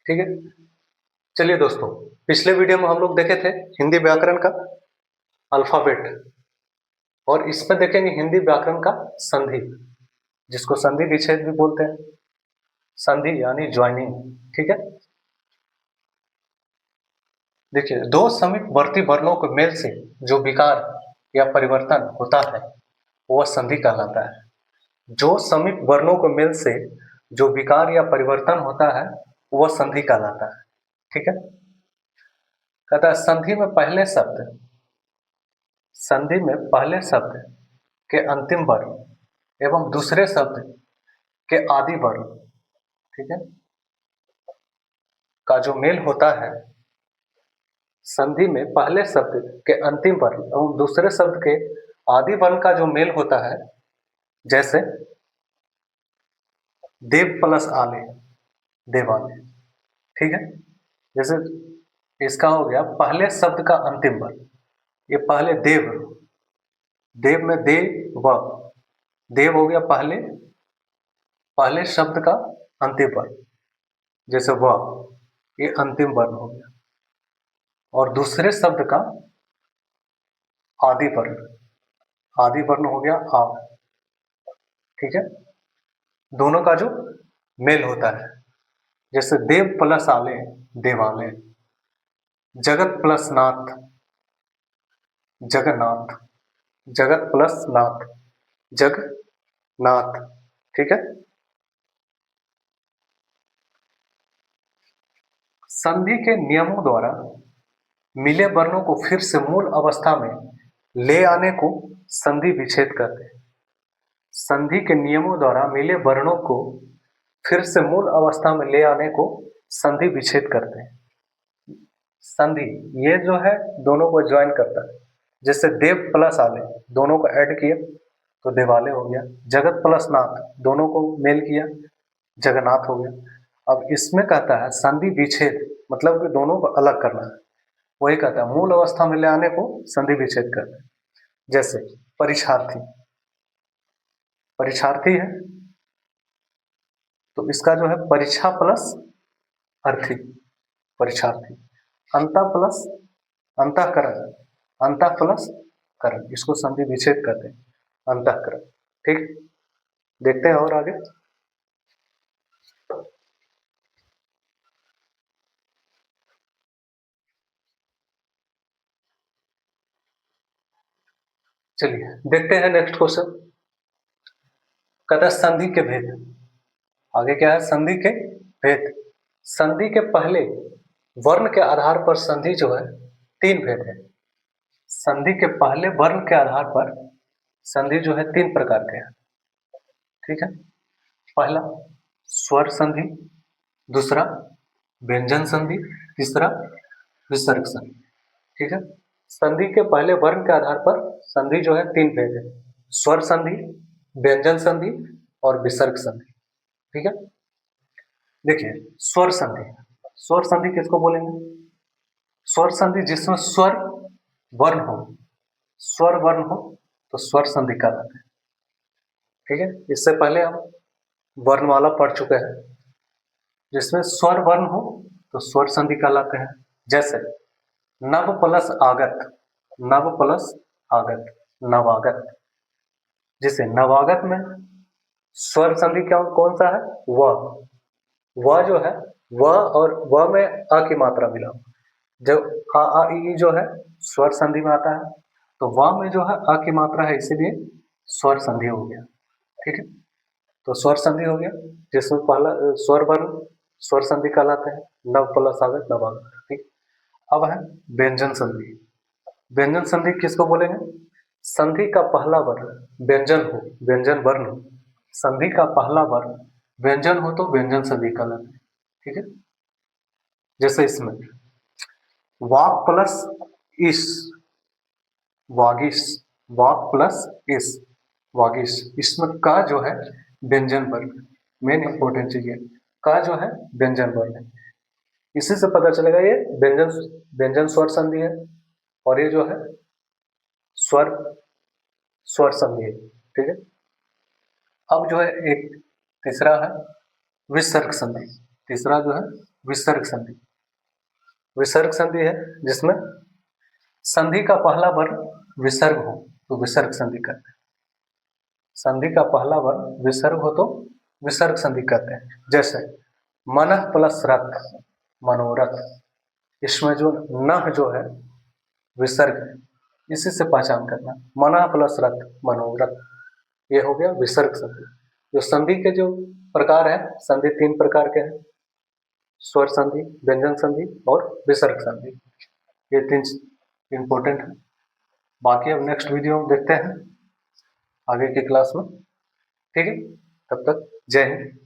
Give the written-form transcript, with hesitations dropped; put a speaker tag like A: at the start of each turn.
A: ठीक है। चलिए दोस्तों, पिछले वीडियो में हम लोग देखे थे हिंदी व्याकरण का अल्फाबेट, और इसमें देखेंगे हिंदी व्याकरण का संधि, जिसको संधि विच्छेद भी बोलते हैं। संधि यानी ज्वाइनिंग। ठीक है। देखिए, दो समीपवर्ती वर्णों के मेल से जो विकार या परिवर्तन होता है वह संधि कहलाता है। जो समीप वर्णों के मेल से जो विकार या परिवर्तन होता है वह संधि कहलाता है। ठीक है। कहता है संधि में पहले शब्द के अंतिम वर्ण एवं दूसरे शब्द के आदि वर्ण, ठीक है, का जो मेल होता है, संधि में पहले शब्द के अंतिम वर्ण एवं दूसरे शब्द के आदि वर्ण का जो मेल होता है, जैसे देव प्लस आले, देवाले। ठीक है। जैसे इसका हो गया पहले शब्द का अंतिम वर्ण, ये पहले देव, देव में देव, देव हो गया पहले शब्द का अंतिम वर्ण, जैसे ये अंतिम वर्ण हो गया, और दूसरे शब्द का आदि वर्ण हो गया आ। ठीक है। दोनों का जो मेल होता है, जैसे देव प्लस आले, देवालय। जगत प्लस नाथ, जगन्नाथ। जगत प्लस नाथ, जगन्नाथ। ठीक है। संधि के नियमों द्वारा मिले वर्णों को फिर से मूल अवस्था में ले आने को संधि विच्छेद कहते हैं। संधि के नियमों द्वारा मिले वर्णों को फिर से मूल अवस्था में ले आने को संधि विच्छेद करते हैं। संधि ये जो है दोनों को ज्वाइन करता है। जैसे देव प्लस आले, दोनों को ऐड किए तो देवालय हो गया। जगत प्लस नाथ, दोनों को मेल किया, जगन्नाथ हो गया। अब इसमें कहता है संधि विच्छेद, मतलब कि दोनों को अलग करना है। वही कहता है मूल अवस्था में ले आने को संधि विच्छेद करते हैं। जैसे परीक्षार्थी, परीक्षार्थी है तो इसका जो है परीक्षा प्लस अर्थी, परीक्षार्थी। अंत प्लस अंतःकरण, अंत प्लस करण, इसको संधि विच्छेद कहते हैं, अंतःकरण। ठीक। देखते हैं और आगे। चलिए देखते हैं नेक्स्ट क्वेश्चन। कहता है संधि के भेद। आगे क्या है? संधि के भेद। संधि के पहले वर्ण के आधार पर संधि जो है तीन भेद है। संधि के पहले वर्ण के आधार पर संधि जो है तीन प्रकार के हैं। ठीक है। पहला स्वर संधि, दूसरा व्यंजन संधि, तीसरा विसर्ग संधि। ठीक है। संधि के पहले वर्ण के आधार पर संधि जो है तीन भेद है: स्वर संधि, व्यंजन संधि और विसर्ग संधि। ठीक है। देखिए स्वर संधि, स्वर संधि किसको बोलेंगे? स्वर संधि जिसमें स्वर वर्ण हो, स्वर वर्ण हो तो स्वर संधि कहलाता है। ठीक है। इससे पहले हम वर्णमाला पढ़ चुके हैं। जिसमें स्वर वर्ण हो तो स्वर संधि कहलाते हैं। जैसे नव प्लस आगत, नव प्लस आगत, नवागत। जैसे नवागत में स्वर संधि क्या कौन सा है? व जो है, व और व में अ की मात्रा मिला, जब आ ई जो है स्वर संधि में आता है, तो व में जो है अ की मात्रा है, इसीलिए स्वर संधि हो गया। ठीक है। तो स्वर संधि हो गया जिसमें पहला स्वर वर्ण स्वर संधि कहलाते हैं। नव प्लस आगत, नवागत। ठीक। अब है व्यंजन संधि। व्यंजन संधि किसको बोलेंगे? संधि का पहला वर्ण व्यंजन हो, व्यंजन वर्ण हो, संधि का पहला वर्ण व्यंजन हो तो व्यंजन संधि कहलाते हैं। ठीक है। जैसे इसमें वाक प्लस इस, वागिस, वाक प्लस इस, वागिस। इसमें का जो है व्यंजन वर्ण, मेन इंपॉर्टेंट चीज है, का जो है व्यंजन वर्ण है। इसी से पता चलेगा ये व्यंजन व्यंजन स्वर संधि है, और ये जो है स्वर स्वर संधि है। ठीक है। अब जो है एक तीसरा है विसर्ग संधि। तीसरा जो है विसर्ग संधि। विसर्ग संधि है जिसमें संधि का पहला वर्ण विसर्ग हो तो विसर्ग संधि कहते हैं। संधि का पहला वर्ण विसर्ग हो तो विसर्ग संधि कहते हैं। जैसे मनः प्लस रथ, मनोरथ, इसमें जो नह जो है विसर्ग है, इसी से पहचान करना। मनः प्लस रथ, मनोरथ, ये हो गया विसर्ग संधि। जो संधि के जो प्रकार है, संधि 3 प्रकार के हैं, स्वर संधि, व्यंजन संधि और विसर्ग संधि। ये 3 इंपॉर्टेंट है। बाकी अब नेक्स्ट वीडियो में देखते हैं आगे की क्लास में। ठीक है, तब तक जय हिंद।